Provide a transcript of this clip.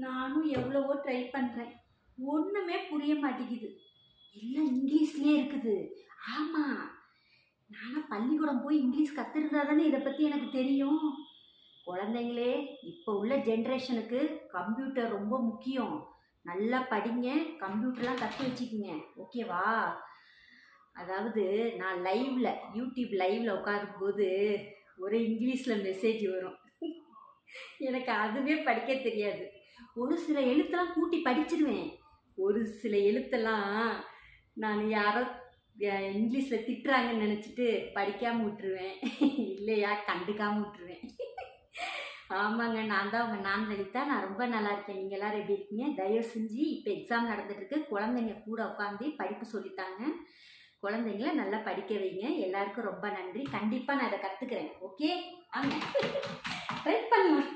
நானும் எவ்வளவோ ட்ரை பண்ணுறேன், ஒன்றுமே புரிய மாட்டேங்குது. எல்லாம் இங்கிலீஷ்லேயே இருக்குது. ஆமாம், நானும் பள்ளிக்கூடம் போய் இங்கிலீஷ் கற்றுருந்தா தானே இதை பற்றி எனக்கு தெரியும். குழந்தைங்களே, இப்போ உள்ள ஜென்ரேஷனுக்கு கம்ப்யூட்டர் ரொம்ப முக்கியம். நல்லா படிங்க, கம்ப்யூட்டர்லாம் கற்று வச்சுக்கிங்க, ஓகேவா? அதாவது நான் யூடியூப் லைவில் உட்காரும்போது ஒரு இங்கிலீஷில் மெசேஜ் வரும். எனக்கு அதுவே படிக்க தெரியாது. ஒரு சில எழுத்தெல்லாம் கூட்டி படிச்சிருவேன். ஒரு சில எழுத்தெல்லாம் நான் யாரோ இங்கிலீஷில் திட்டுறாங்கன்னு நினச்சிட்டு படிக்காமல் விட்டுருவேன், இல்லையா கண்டுக்காமல் விட்டுருவேன். ஆமாங்க, நான் தான் உங்கள் நான் லலிதா. நான் ரொம்ப நல்லா இருக்கேன். நீங்கள் எல்லோரும் எப்படி இருக்கீங்க? தயவு செஞ்சு இப்போ எக்ஸாம் நடந்துட்டுருக்கு, குழந்தைங்க கூட உட்காந்து படிப்பு சொல்லித்தாங்க. குழந்தைங்கள நல்லா படிக்க வைங்க. எல்லாருக்கும் ரொம்ப நன்றி. கண்டிப்பாக நான் இதை கற்றுக்கிறேன். ஓகே, ஆமாம், ட்ரை பண்ணலாம்.